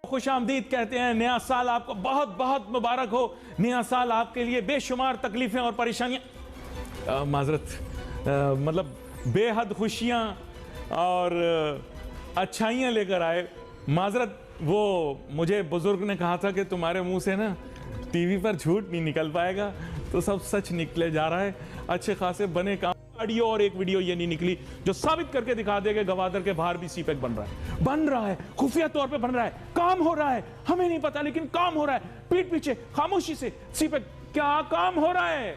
खुशामदीद कहते हैं। नया साल आपको बहुत बहुत मुबारक हो। नया साल आपके लिए बेशुमार तकलीफें और परेशानियां मतलब बेहद खुशियां और अच्छाइयां लेकर आए। माजरत, वो मुझे बुजुर्ग ने कहा था कि तुम्हारे मुंह से ना टीवी पर झूठ नहीं निकल पाएगा, तो सब सच निकले जा रहा है। अच्छे खासे बने काम ऑडियो और एक वीडियो ये नहीं निकली जो साबित करके दिखा दे कि गवादर के बाहर भी सीपेक बन रहा है, खुफिया तौर पे बन रहा है, काम हो रहा है, हमें नहीं पता लेकिन काम हो रहा है। पीठ पीछे खामोशी से सीपेक, क्या काम हो रहा है,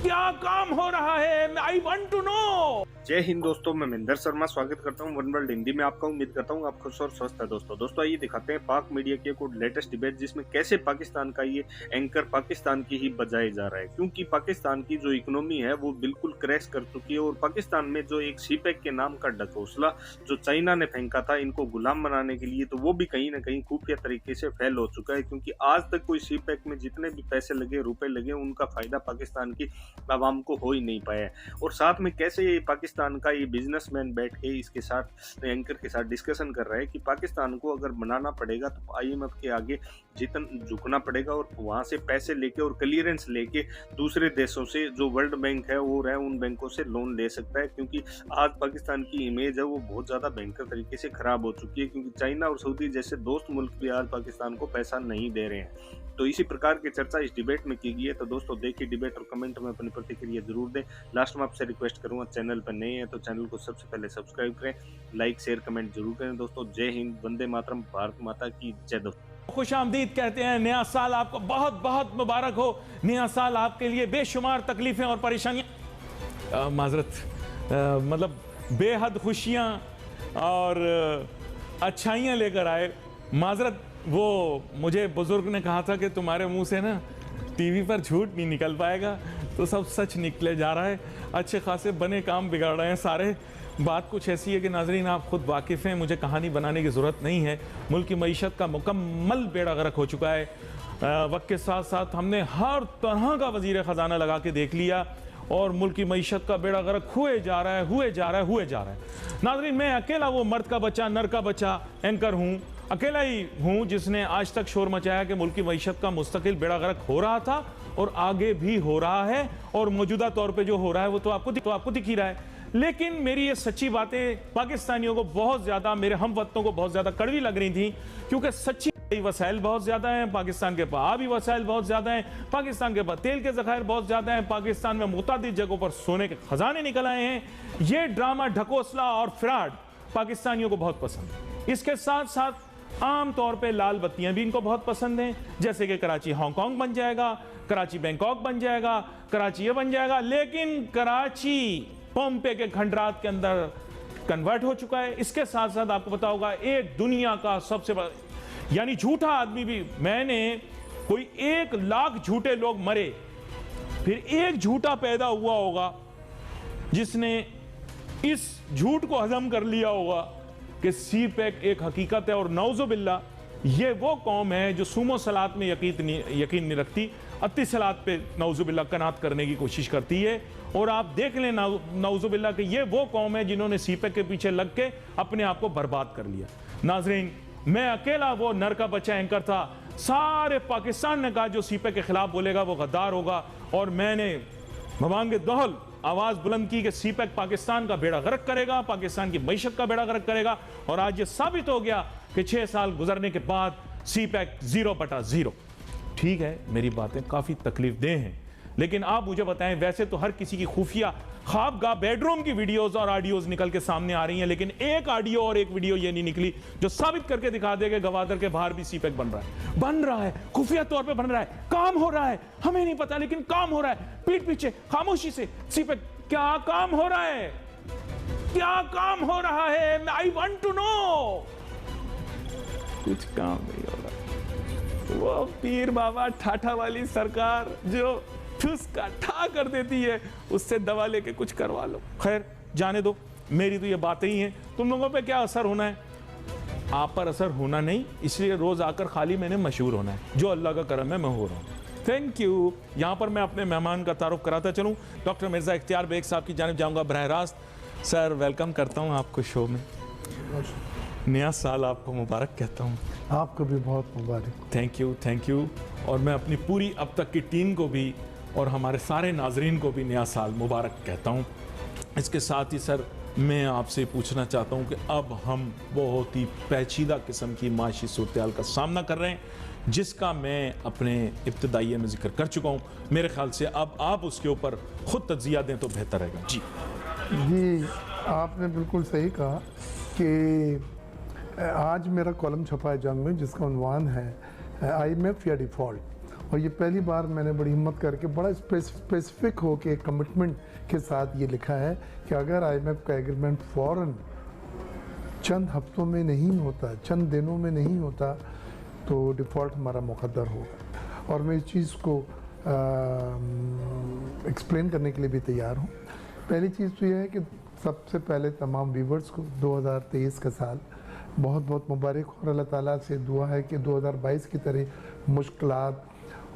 क्या काम हो रहा है, आई वांट टू नो। जय हिंद दोस्तों, मैं महेंद्र शर्मा स्वागत करता हूं वन वर्ल्ड हिंदी में आपका। उम्मीद करता हूं आप खुश और स्वस्थ है। दोस्तों आइए दिखाते हैं पाक मीडिया की एक लेटेस्ट डिबेट, जिसमें कैसे पाकिस्तान का ये एंकर पाकिस्तान की ही बजाया जा रहा है, क्योंकि पाकिस्तान की जो इकोनॉमी है वो बिल्कुल क्रैश कर चुकी है। और पाकिस्तान में जो एक सीपेक के नाम का ढकोसला जो चाइना ने फेंका था इनको गुलाम बनाने के लिए, तो वो भी कहीं ना कहीं खुफिया तरीके से फैल हो चुका है। क्योंकि आज तक कोई सीपेक में जितने भी पैसे लगे, रुपए लगे, उनका फायदा पाकिस्तान की आवाम को हो ही नहीं पाया है। और साथ में कैसे ये पाकिस्तान का ये बिजनेसमैन बैठ के इसके साथ एंकर के साथ डिस्कशन कर रहा है कि पाकिस्तान को अगर बनाना पड़ेगा तो IMF के आगे झुकना पड़ेगा और वहां से पैसे लेके और क्लियरेंस लेके दूसरे देशों से जो वर्ल्ड बैंक है वो रहे उन बैंकों से लोन ले सकता है। क्योंकि आज पाकिस्तान की इमेज है वो बहुत ज्यादा भयंकर तरीके से खराब हो चुकी है, क्योंकि चाइना और सऊदी जैसे दोस्त मुल्क भी आज पाकिस्तान को पैसा नहीं दे रहे हैं। तो इसी प्रकार की चर्चा इस डिबेट में की गई है। तो दोस्तों देखिए डिबेट और कमेंट में अपनी प्रतिक्रिया जरूर दें। लास्ट में आपसे रिक्वेस्ट करूंगा, चैनल पर नए हैं तो चैनल को सबसे पहले सब्सक्राइब करें, लाइक शेयर कमेंट जरूर करें। दोस्तों जय हिंद, वंदे मातरम, भारत माता की जय। दोस्तों खुशामदीद कहते हैं। नया साल आपको बहुत बहुत मुबारक हो। नया साल आपके लिए बेशुमार तकलीफें और परेशानियां मतलब बेहद खुशियां और अच्छाइयां लेकर आए। माजरत, वो मुझे बुजुर्ग ने कहा था कि तुम्हारे मुंह से ना टीवी पर झूठ नहीं निकल पाएगा, तो सब सच निकले जा रहा है। अच्छे खासे बने काम बिगाड़ रहे हैं सारे। बात कुछ ऐसी है कि नाजरीन आप खुद वाकिफ़ हैं, मुझे कहानी बनाने की ज़रूरत नहीं है। मुल्क की मईशत का मुकम्मल बेड़ा गर्क हो चुका है। वक्त के साथ साथ हमने हर तरह का वज़ीर ख़जाना लगा के देख लिया और मुल्क की मईशत का बेड़ा गर्क हुए जा रहा है। नाजरीन, मैं अकेला वो मर्द का बच्चा, नर का बच्चा एंकर हूँ, अकेला ही हूँ जिसने आज तक शोर मचाया कि मुल्क की मईशत का मुस्तकिल बेड़ा गर्क हो रहा था और आगे भी हो रहा है, और मौजूदा तौर पे जो हो रहा है वो तो आपको दिख ही रहा है। लेकिन मेरी ये सच्ची बातें पाकिस्तानियों को बहुत ज़्यादा, मेरे हमवतनों को बहुत ज़्यादा कड़वी लग रही थी, क्योंकि सच्ची वसाइल बहुत ज़्यादा हैं पाकिस्तान के पास, आबी वसाइल बहुत ज़्यादा हैं पाकिस्तान के पास, तेल के ज़खायर बहुत ज़्यादा हैं पाकिस्तान में, मुतादिद जगहों पर सोने के खजाने निकल आए हैं। ये ड्रामा, ढकोसला और फ्रॉड पाकिस्तानियों को बहुत पसंद है। इसके साथ साथ आम तौर पे लाल बत्तियां भी इनको बहुत पसंद हैं, जैसे कि कराची हांगकांग बन जाएगा, कराची बैंकॉक बन जाएगा, कराची ये बन जाएगा। लेकिन कराची पोम्पे के खंडरात के अंदर कन्वर्ट हो चुका है। इसके साथ साथ आपको पता होगा एक दुनिया का सबसे बड़ा यानी झूठा आदमी भी, मैंने कोई 1 लाख झूठे लोग मरे, फिर एक झूठा पैदा हुआ होगा जिसने इस झूठ को हजम कर लिया होगा कि सीपेक एक हकीकत है। और नौजुबिल्ला, ये वो कौम है जो सुमो सलात में यकीन नहीं रखती, अत्ती सलात पे नौजुबिल्ला कनात करने की कोशिश करती है। और आप देख लें नौजुबिल्ला कि ये वो कौम है जिन्होंने सीपेक के पीछे लग के अपने आप को बर्बाद कर लिया। नाजरीन, मैं अकेला वो नर का बच्चा एंकर था। सारे पाकिस्तान ने कहा जो सीपेक के खिलाफ बोलेगा वो गद्दार होगा, और मैंने मवांगे दोहल आवाज बुलंद की कि सीपेक पाकिस्तान का बेड़ा गर्क करेगा, पाकिस्तान की मईशत का बेड़ा गर्क करेगा। और आज ये साबित हो गया कि 6 साल गुजरने के बाद सीपेक 0/0। ठीक है, मेरी बातें काफी तकलीफदेह हैं, लेकिन आप मुझे बताएं, वैसे तो हर किसी की खुफिया ख्वाबगाह बेडरूम की वीडियोस और ऑडियोज निकल के सामने आ रही हैं, लेकिन एक ऑडियो और एक वीडियो ये नहीं निकली जो साबित करके दिखा दे कि गवादर के बाहर भी सीपेक बन रहा है, खुफिया तौर पे बन रहा है, काम हो रहा है, हमें नहीं पता लेकिन काम हो रहा है। पीठ पीछे खामोशी से सीपेक, क्या काम हो रहा है, क्या काम हो रहा है, आई वांट टू नो। कुछ काम नहीं हो रहा। वो पीर बाबा ठाठा वाली सरकार जो ठुस का ठा कर देती है, उससे दवा लेके कुछ करवा लो। खैर जाने दो, मेरी तो ये बातें ही हैं। तुम लोगों पे क्या असर होना है, आप पर असर होना नहीं, इसलिए रोज आकर खाली मैंने मशहूर होना है। जो अल्लाह का करम है मैं हो रहा हूँ। Thank you. यहाँ पर मैं अपने मेहमान का तारुफ कराता चलूँ। डॉक्टर मिर्ज़ा इख्तियार बेग साहब की जानिब जाऊँगा बराह रास्त। सर वेलकम करता हूँ आपको शो में। नया साल आपको मुबारक कहता हूँ। आपको भी बहुत मुबारक। Thank you. और मैं अपनी पूरी अब तक की टीम को भी और हमारे सारे नाजरीन को भी नया साल मुबारक कहता हूँ। इसके साथ ही सर मैं आपसे पूछना चाहता हूँ कि अब हम बहुत ही पेचीदा किस्म की माशी सूरत का सामना कर रहे हैं, जिसका मैं अपने इब्तिदाइये में जिक्र कर चुका हूँ। मेरे ख्याल से अब आप उसके ऊपर ख़ुद तज्जिया दें तो बेहतर रहेगा। जी, आपने बिल्कुल सही कहा कि आज मेरा कॉलम छपा है जंग में, जिसका उन्वान है IMF या डिफ़ॉल्ट। और ये पहली बार मैंने बड़ी हिम्मत करके बड़ा स्पेसिफिक हो के कमिटमेंट के साथ ये लिखा है कि अगर IMF का एग्रीमेंट फ़ौरन चंद हफ्तों में नहीं होता, चंद दिनों में नहीं होता, तो डिफ़ॉल्ट हमारा मुक़द्दर होगा। और मैं इस चीज़ को एक्सप्लेन करने के लिए भी तैयार हूँ। पहली चीज़ तो यह है कि सबसे पहले तमाम व्यूवर्स को 2023 का साल बहुत बहुत मुबारक हो। और अल्लाह ताला से दुआ है कि 2022 की तरह मुश्किलात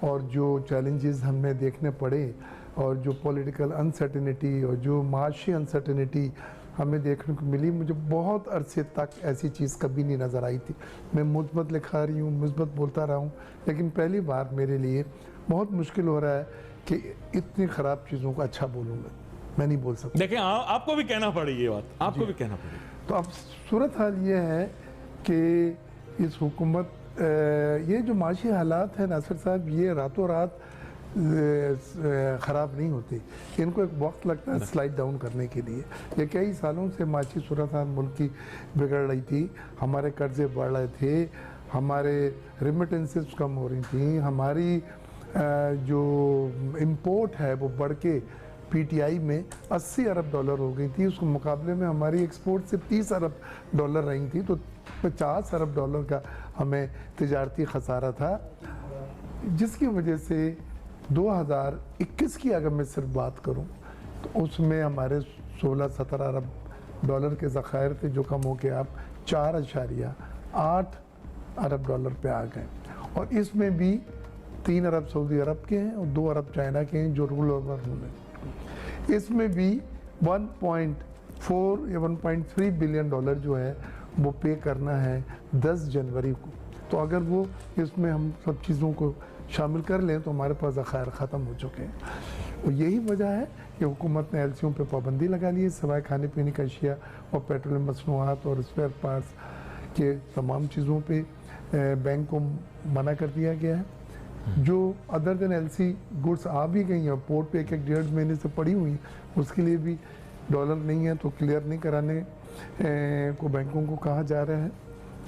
और जो चैलेंजेस हमें देखने पड़े और जो पॉलिटिकल अनसर्टेनिटी और जो माशी अनसर्टेनिटी हमें देखने को मिली, मुझे बहुत अरसे तक ऐसी चीज़ कभी नहीं नज़र आई थी। मैं मुस्बत लिखा रही हूँ, मुस्बत बोलता रहा हूँ, लेकिन पहली बार मेरे लिए बहुत मुश्किल हो रहा है कि इतनी ख़राब चीज़ों को अच्छा बोलूँगा। मैं नहीं बोल सकता। देखें आपको भी कहना पड़ेगी ये बात, आपको भी कहना पड़ेगी। तो अब सूरत हाल ये है कि इस हुकूमत ये जो माशी हालात हैं नासिर साहब, ये रातों रात ख़राब नहीं होती। इनको एक वक्त लगता है स्लाइड डाउन करने के लिए। ये कई सालों से माशी सूरत हाल मुल्क की बिगड़ रही थी, हमारे कर्जे बढ़ रहे थे, हमारे रिमिटेंसेस कम हो रही थी, हमारी जो इम्पोर्ट है वो बढ़ के PTI में 80 अरब डॉलर हो गई थी। उसके मुकाबले में हमारी एक्सपोर्ट सिर्फ 30 अरब डॉलर रही थी, तो 50 अरब डॉलर का हमें तिजारती खसारा था, जिसकी वजह से 2021 की अगर मैं सिर्फ बात करूं तो उसमें हमारे 16-17 अरब डॉलर के ज़खायर थे, जो कम हो के अब 4.8 अरब डॉलर पे आ गए। और इसमें भी 3 अरब सऊदी अरब के हैं और 2 अरब चाइना के हैं, जो रूल ओवर हुए। इसमें भी 1.4 या 1.3 बिलियन डॉलर जो है वो पे करना है 10 जनवरी को। तो अगर वो इसमें हम सब चीज़ों को शामिल कर लें तो हमारे पास ज़खायर ख़त्म हो चुके हैं। और यही वजह है कि हुकूमत ने LCOं पे पाबंदी लगा ली है, सिवाय खाने पीने का अशिया और पेट्रोलियम मसनूआत और स्पेयर पार्ट्स के तमाम चीज़ों पे बैंक को मना कर दिया गया है। जो अदर देन LC गुड्स आ भी गई हैं, पोर्ट पे 1-1.5 महीने से पड़ी हुई, उसके लिए भी डॉलर नहीं है तो क्लियर नहीं कराने को बैंकों को कहा जा रहा है,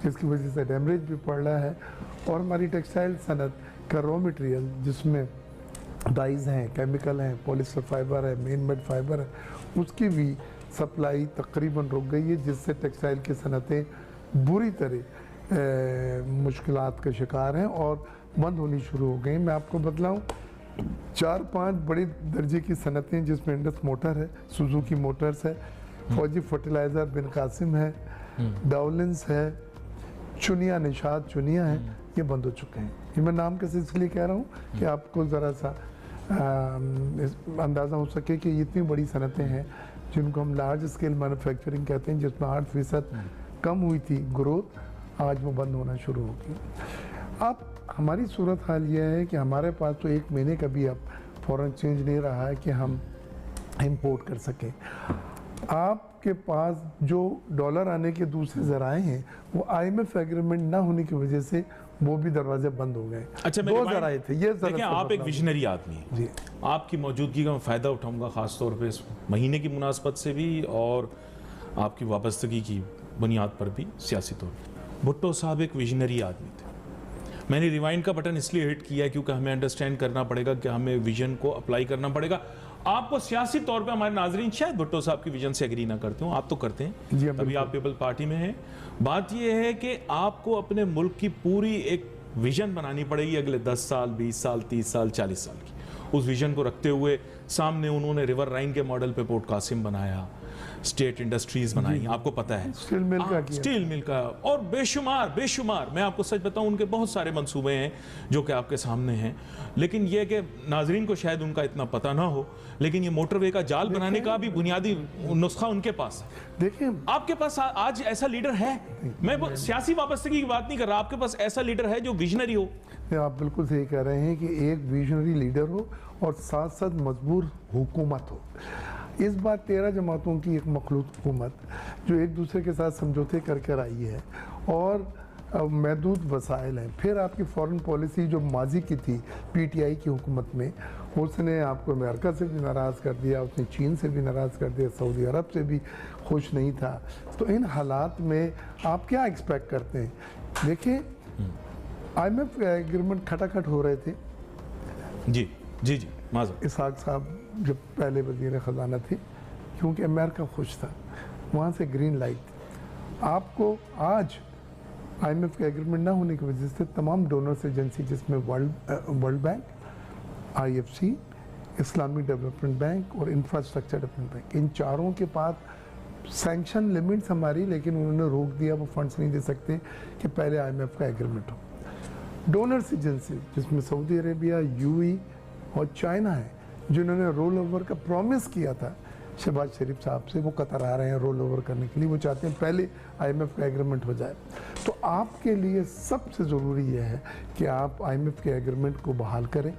जिसकी वजह से डैमेज भी पड़ रहा है। और हमारी टेक्सटाइल सनत का रॉ मटेरियल, जिसमें डाइज़ हैं, केमिकल हैं, पॉलिस्टर फाइबर है, मेन मेड फाइबर है, उसकी भी सप्लाई तकरीबन रुक गई है, जिससे टेक्सटाइल की सनतें बुरी तरह मुश्किलात का शिकार हैं और बंद होनी शुरू हो गई। मैं आपको बतलाऊँ 4-5 बड़ी दर्जे की सनतें, जिसमें इंडस मोटर है, सुजुकी मोटर्स है, फौजी फर्टिलाइज़र बिन कासिम है, डाउलेंस है, चुनिया निशात चुनिया है, ये बंद हो चुके हैं। ये मैं नाम कैसे इसलिए कह रहा हूँ कि आपको ज़रा सा अंदाज़ा हो सके कि ये इतनी बड़ी सनतें हैं जिनको हम लार्ज स्केल मैन्युफैक्चरिंग कहते हैं, जिसमें 8% कम हुई थी ग्रोथ, आज वो बंद होना शुरू हो गई। अब हमारी सूरत हाल ये है कि हमारे पास तो 1 महीने का भी अब फॉरेन एक्सचेंज नहीं रहा है कि हम इंपोर्ट कर सकें। आपके पास जो डॉलर आने के दूसरे ज़राए हैं, वो IMF एग्रीमेंट ना होने की वजह से वो भी दरवाजे बंद हो गए। अच्छा, 2 ज़राए थे। ये देखिए, आप एक विजनरी आदमी हैं जी। आपकी मौजूदगी का मैं फ़ायदा उठाऊंगा, ख़ास तौर पे इस महीने की मुनासबत से भी और आपकी वाबस्तगी की बुनियाद पर भी सियासी तौर पर। भुट्टो साहब एक विजनरी आदमी थे। मैंने रिवाइंड का बटन इसलिए हिट किया है क्योंकि हमें अंडरस्टैंड करना पड़ेगा कि हमें विजन को अप्लाई करना पड़ेगा। आपको सियासी तौर पे हमारे नाजरीन शायद भुट्टो साहब की विजन से एग्री ना करते हो, आप तो करते हैं, जी, तभी आप पीपल पार्टी में हैं। बात यह है कि आपको अपने मुल्क की पूरी एक विजन बनानी पड़ेगी अगले 10 साल, 20 साल, 30 साल, 40 साल की। उस विजन को रखते हुए सामने उन्होंने रिवर राइन के मॉडल पे पोर्ट कासिम बनाया, स्टेट इंडस्ट्रीज बनाई, आपको पता है, स्टील मिल का किया। स्टील मिल का, और बेशुमार बेशुमार, मैं आपको सच बताऊं उनके बहुत सारे मंसूबे हैं जो कि आपके सामने हैं। लेकिन ये कि नाजरीन को शायद उनका इतना पता ना हो, लेकिन ये मोटरवे का जाल बनाने का भी बुनियादी नुस्खा उनके पास है। देखिए, आपके पास आज ऐसा लीडर है, मैं सियासी वाबस्तगी की बात नहीं कर रहा, आपके पास ऐसा लीडर है जो विजनरी हो? आप बिल्कुल सही कह रहे हैं कि एक विजनरी लीडर हो और साथ साथ मजबूर हुकूमत हो। इस बार 13 जमातों की एक मखलूत हुकूमत जो एक दूसरे के साथ समझौते करके आई है और महदूद वसाइल हैं। फिर आपकी फॉरेन पॉलिसी जो माजी की थी पीटीआई की हुकूमत में, उसने आपको अमेरिका से भी नाराज़ कर दिया, उसने चीन से भी नाराज़ कर दिया, सऊदी अरब से भी खुश नहीं था। तो इन हालात में आप क्या एक्सपेक्ट करते हैं? देखिए, IMF का एग्रीमेंट खटाखट हो रहे थे। जी जी जी, माज़रत। इसहाक साहब जब पहले वज़ीर ख़जाना थे, क्योंकि अमेरिका खुश था, वहाँ से ग्रीन लाइट थी। आपको आज IMF का एग्रीमेंट ना होने की वजह से तमाम डोनर्स एजेंसी, जिसमें world bank, IFC, Islamic development bank और इंफ्रास्ट्रक्चर डेवलपमेंट बैंक, इन चारों के पास सैंक्शन लिमिट्स हमारी, लेकिन उन्होंने रोक दिया, वो फंड्स नहीं दे सकते कि पहले IMF का एग्रीमेंट हो। डोनर्स एजेंसी जिसमें सऊदी अरेबिया, UAE और चाइना है, जिन्होंने रोल ओवर का प्रॉमिस किया था शहबाज शरीफ साहब से, वो कतर आ रहे हैं रोल ओवर करने के लिए। वो चाहते हैं पहले IMF का एग्रीमेंट हो जाए। तो आपके लिए सबसे ज़रूरी यह है कि आप IMF के एग्रीमेंट को बहाल करें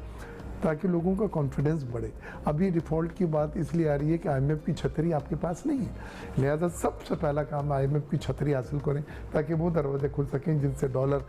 ताकि लोगों का कॉन्फिडेंस बढ़े। अभी डिफ़ॉल्ट की बात इसलिए आ रही है कि IMF की छतरी आपके पास नहीं है, लिहाजा सबसे पहला काम IMF की छतरी हासिल करें ताकि वो दरवाजे खुल सकें जिनसे डॉलर